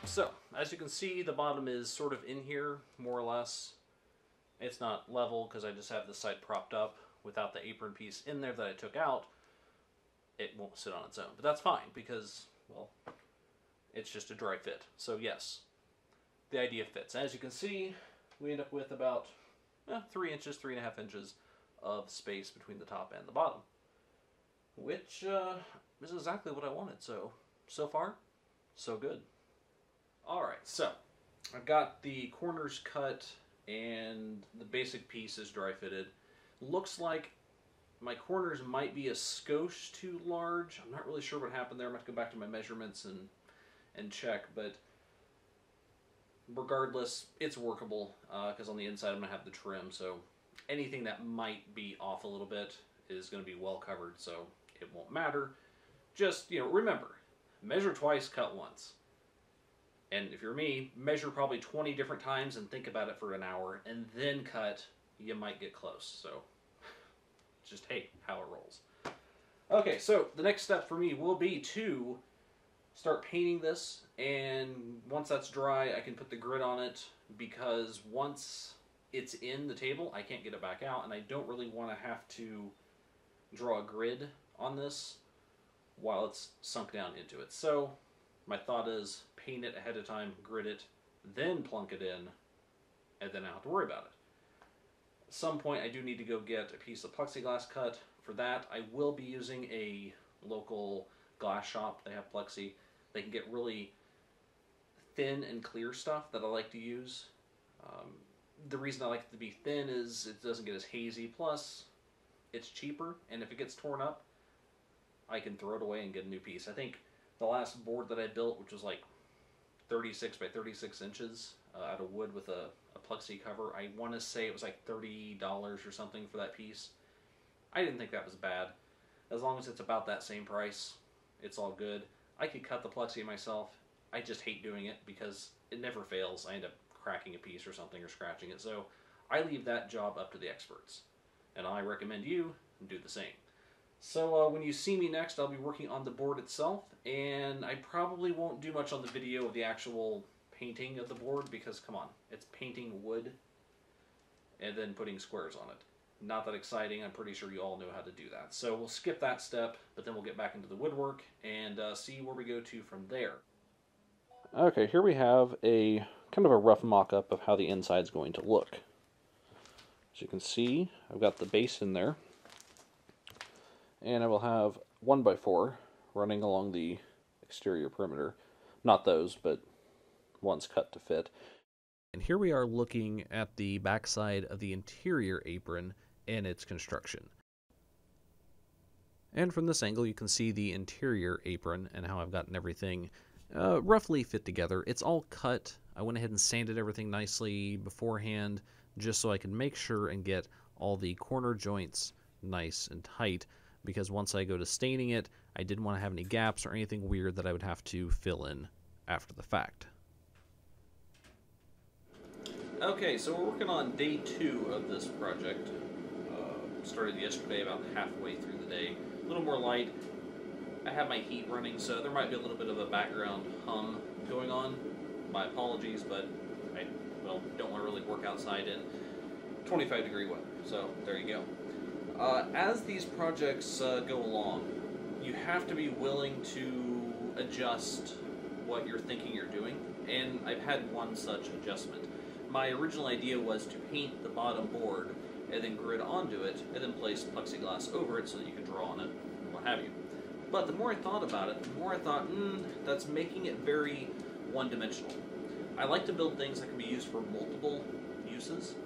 So, as you can see, the bottom is sort of in here, more or less. It's not level because I just have the side propped up. Without the apron piece in there that I took out, it won't sit on its own. But that's fine because, well, it's just a dry fit. So yes, the idea fits. As you can see, we end up with about 3 inches, 3.5 inches of space between the top and the bottom, which is exactly what I wanted. So far, so good. All right, so I've got the corners cut and the basic piece is dry fitted. Looks like my corners might be a skosh too large. I'm not really sure what happened there. I'm going to go back to my measurements and check, but regardless, it's workable because on the inside I'm going to have the trim, so anything that might be off a little bit is going to be well covered, so it won't matter. Just, remember, measure twice, cut once. And if you're me, measure probably 20 different times and think about it for an hour, and then cut. You might get close, so just, hey, how it rolls. Okay, so the next step for me will be to start painting this, and once that's dry, I can put the grid on it, because once it's in the table, I can't get it back out, and I don't really want to have to draw a grid on this while it's sunk down into it. So my thought is paint it ahead of time, grid it, then plunk it in, and then I don't have to worry about it. At some point I do need to go get a piece of plexiglass cut. For that, I will be using a local glass shop. They have plexi. They can get really thin and clear stuff that I like to use. The reason I like it to be thin is it doesn't get as hazy, plus it's cheaper, and if it gets torn up, I can throw it away and get a new piece. I think the last board that I built, which was like 36 by 36 inches out of wood with a plexi cover, I want to say it was like $30 or something for that piece. I didn't think that was bad. As long as it's about that same price, it's all good. I could cut the plexi myself. I just hate doing it because it never fails. I end up cracking a piece or something or scratching it. So I leave that job up to the experts. And I recommend you do the same. So when you see me next, I'll be working on the board itself, and I probably won't do much on the video of the actual painting of the board because, come on, it's painting wood and then putting squares on it. Not that exciting. I'm pretty sure you all know how to do that. So we'll skip that step, but then we'll get back into the woodwork and see where we go to from there. Okay, here we have a kind of a rough mock-up of how the inside's going to look. As you can see, I've got the base in there, and I will have 1x4 running along the exterior perimeter. Not those, but ones cut to fit. And here we are looking at the backside of the interior apron and its construction. And from this angle you can see the interior apron and how I've gotten everything roughly fit together. It's all cut. I went ahead and sanded everything nicely beforehand just so I could make sure and get all the corner joints nice and tight, because once I go to staining it, I didn't want to have any gaps or anything weird that I would have to fill in after the fact. Okay, so we're working on day 2 of this project. Started yesterday about halfway through the day. A little more light. I have my heat running, so there might be a little bit of a background hum going on. My apologies, but I don't want to really work outside in 25-degree weather. So there you go. As these projects go along, you have to be willing to adjust what you're thinking you're doing, and I've had one such adjustment. My original idea was to paint the bottom board and then grid onto it and then place plexiglass over it so that you can draw on it and what have you. But the more I thought about it, the more I thought, that's making it very one-dimensional. I like to build things that can be used for multiple uses.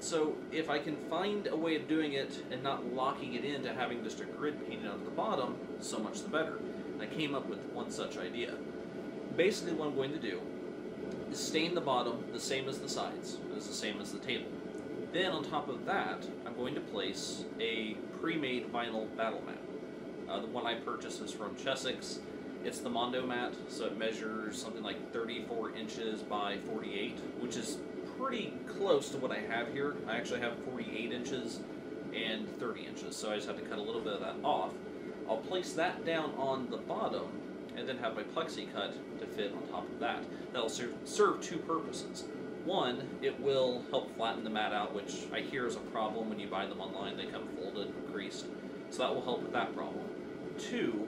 So if I can find a way of doing it and not locking it into having just a grid painted onto the bottom, so much the better. I came up with one such idea. Basically what I'm going to do is stain the bottom the same as the sides, the same as the table. Then on top of that, I'm going to place a pre-made vinyl battle mat. The one I purchased is from Chessex. It's the Mondo mat, so it measures something like 34 inches by 48, which is pretty close to what I have here. I actually have 48 inches and 30 inches, so I just have to cut a little bit of that off. I'll place that down on the bottom, and then have my plexi cut to fit on top of that. That'll serve two purposes. One, it will help flatten the mat out, which I hear is a problem when you buy them online. They come folded and creased, so that will help with that problem. Two,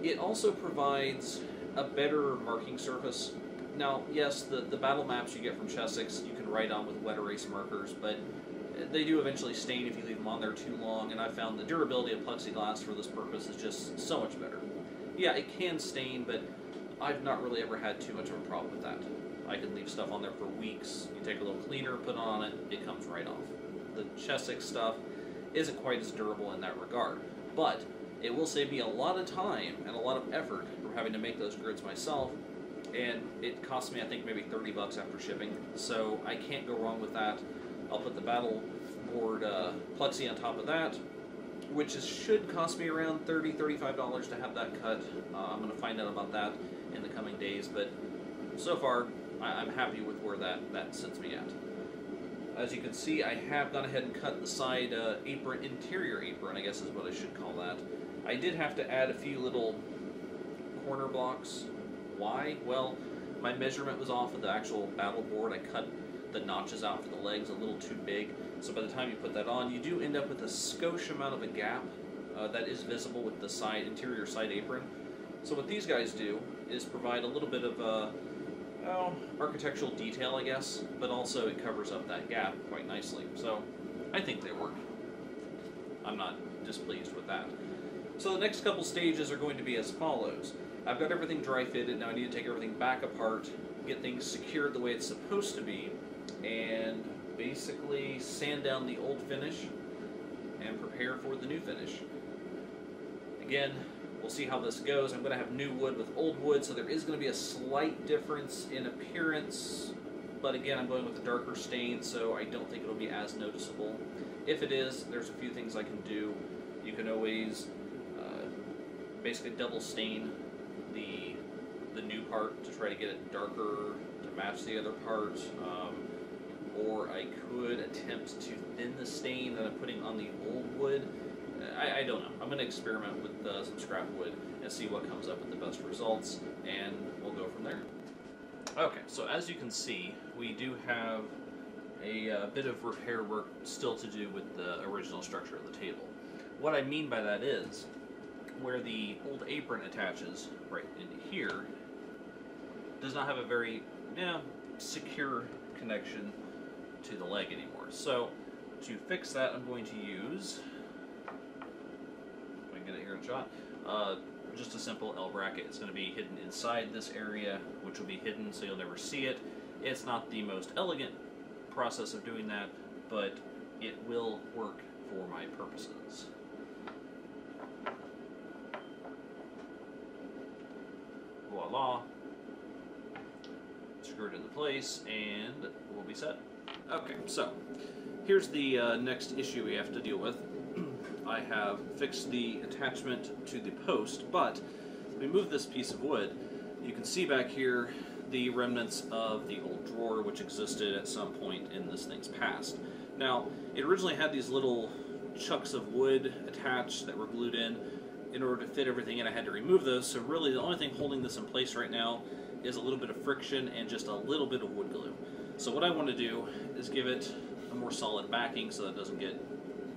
it also provides a better marking surface. Now, yes, the battle maps you get from Chessex, you can write on with wet erase markers, but they do eventually stain if you leave them on there too long, and I've found the durability of plexiglass for this purpose is just so much better. Yeah, it can stain, but I've not really ever had too much of a problem with that. I can leave stuff on there for weeks. You take a little cleaner, put it on it, it comes right off. The Chessex stuff isn't quite as durable in that regard, but it will save me a lot of time and a lot of effort from having to make those grids myself, and it cost me, I think, maybe 30 bucks after shipping, so I can't go wrong with that. I'll put the battle board plexi on top of that, which should cost me around $30, $35 to have that cut. I'm going to find out about that in the coming days, but so far I'm happy with where that sits me at. As you can see, I have gone ahead and cut the side apron, interior apron, I guess is what I should call that. I did have to add a few little corner blocks. Why? Well, my measurement was off of the actual battle board. I cut the notches out for the legs a little too big, so by the time you put that on, you do end up with a skosh amount of a gap that is visible with the interior side apron. So what these guys do is provide a little bit of architectural detail, I guess, but also it covers up that gap quite nicely. So I think they work. I'm not displeased with that. So the next couple stages are going to be as follows. I've got everything dry fitted. Now I need to take everything back apart, get things secured the way it's supposed to be, and basically sand down the old finish and prepare for the new finish. Again, we'll see how this goes. I'm going to have new wood with old wood, so there is going to be a slight difference in appearance, but again, I'm going with a darker stain, so I don't think it'll be as noticeable. If it is, there's a few things I can do. You can always basically double stain the new part to try to get it darker to match the other part, or I could attempt to thin the stain that I'm putting on the old wood. I don't know. I'm going to experiment with some scrap wood and see what comes up with the best results, and we'll go from there. Okay, so as you can see, we do have a bit of repair work still to do with the original structure of the table. What I mean by that is, where the old apron attaches right into here, does not have a very secure connection to the leg anymore. So to fix that, I'm going to use, if I can get it here in shot, just a simple L bracket. It's going to be hidden inside this area, which will be hidden so you'll never see it. It's not the most elegant process of doing that, but it will work for my purposes. Voila. Screw it into place and we'll be set. Okay, so here's the next issue we have to deal with. I have fixed the attachment to the post, but if we move this piece of wood, you can see back here the remnants of the old drawer which existed at some point in this thing's past. Now, it originally had these little chunks of wood attached that were glued in. In order to fit everything in, I had to remove those, so really the only thing holding this in place right now is a little bit of friction and just a little bit of wood glue. So what I want to do is give it a more solid backing so that it doesn't get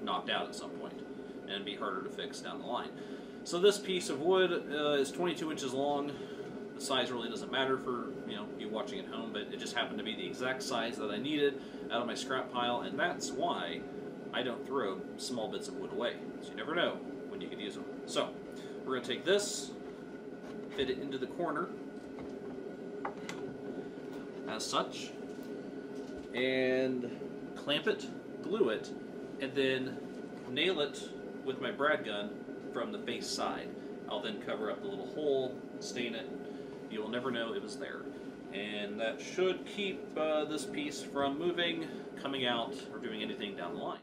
knocked out at some point and be harder to fix down the line. So this piece of wood is 22 inches long. The size really doesn't matter for you watching at home, but it just happened to be the exact size that I needed out of my scrap pile, and that's why I don't throw small bits of wood away, because you never know when you could use them. So we're going to take this, fit it into the corner as such, and clamp it, glue it, and then nail it with my brad gun from the base side. I'll then cover up the little hole, stain it. You will never know it was there. And that should keep this piece from moving, coming out, or doing anything down the line.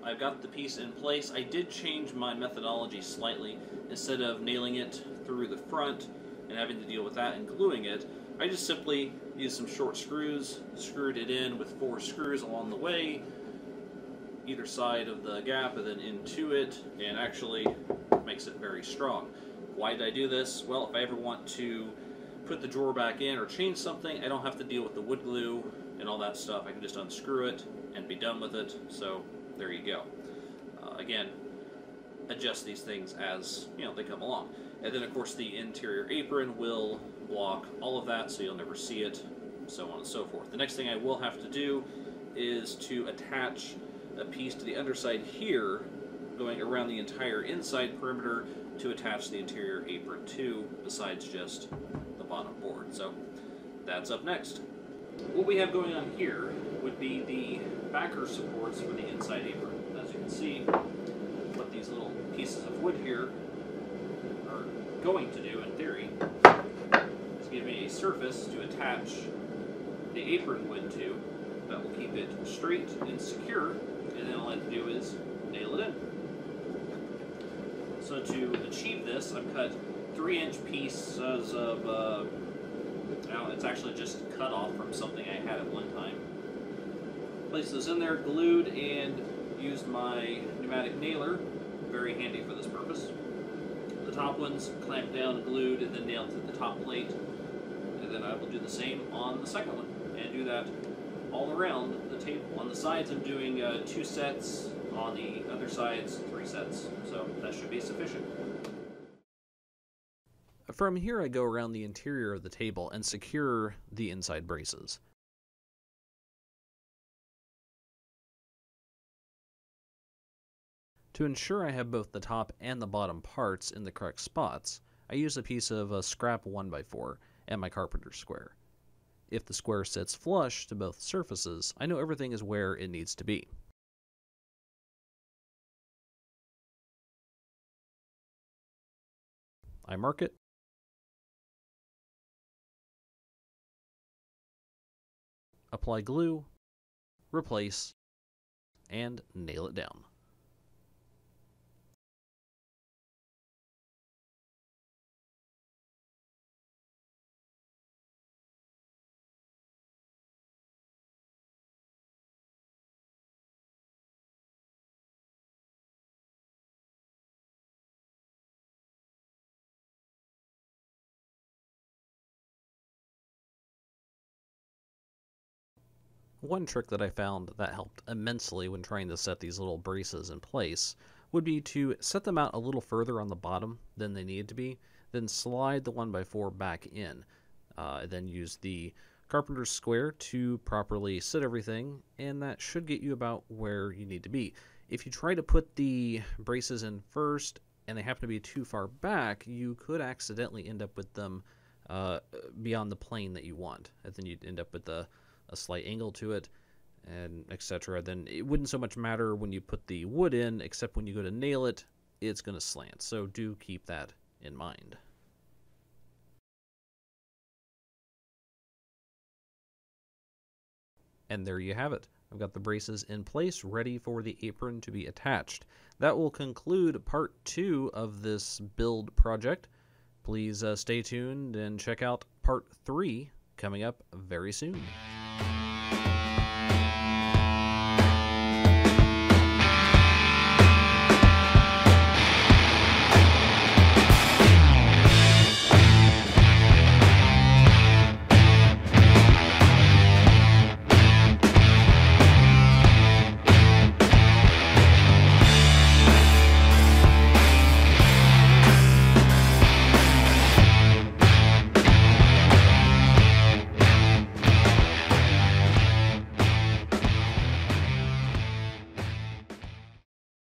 I've got the piece in place. I did change my methodology slightly. Instead of nailing it through the front and having to deal with that and gluing it, I just simply used some short screws, screwed it in with 4 screws along the way, either side of the gap and then into it, and actually makes it very strong. Why did I do this? Well, if I ever want to put the drawer back in or change something, I don't have to deal with the wood glue and all that stuff. I can just unscrew it and be done with it. So there you go. Again, adjust these things as they come along. And then of course the interior apron will block all of that, so you'll never see it, so on and so forth. The next thing I will have to do is to attach a piece to the underside here, going around the entire inside perimeter to attach the interior apron to, besides just the bottom board. So that's up next. What we have going on here would be the backer supports for the inside apron. As you can see, what these little pieces of wood here are going to do, in theory, is give me a surface to attach the apron wood to that will keep it straight and secure, and then all I have to do is nail it in. So to achieve this, I've cut 3-inch pieces of, it's actually just cut off from something I had at one time. Placed those in there, glued, and used my pneumatic nailer, very handy for this purpose. The top ones clamped down, glued, and then nailed to the top plate. And then I will do the same on the second one, and do that all around the table. On the sides I'm doing 2 sets, on the other sides 3 sets, so that should be sufficient. From here I go around the interior of the table and secure the inside braces. To ensure I have both the top and the bottom parts in the correct spots, I use a piece of scrap 1x4 and my carpenter's square. If the square sits flush to both surfaces, I know everything is where it needs to be. I mark it, apply glue, replace, and nail it down. One trick that I found that helped immensely when trying to set these little braces in place would be to set them out a little further on the bottom than they needed to be, then slide the 1x4 back in, then use the carpenter's square to properly sit everything, and that should get you about where you need to be. If you try to put the braces in first and they happen to be too far back, you could accidentally end up with them beyond the plane that you want, and then you'd end up with a slight angle to it, and etc. Then it wouldn't so much matter when you put the wood in, except when you go to nail it, it's going to slant. So do keep that in mind. And there you have it. I've got the braces in place, ready for the apron to be attached. That will conclude part 2 of this build project. Please stay tuned and check out part 3 coming up very soon.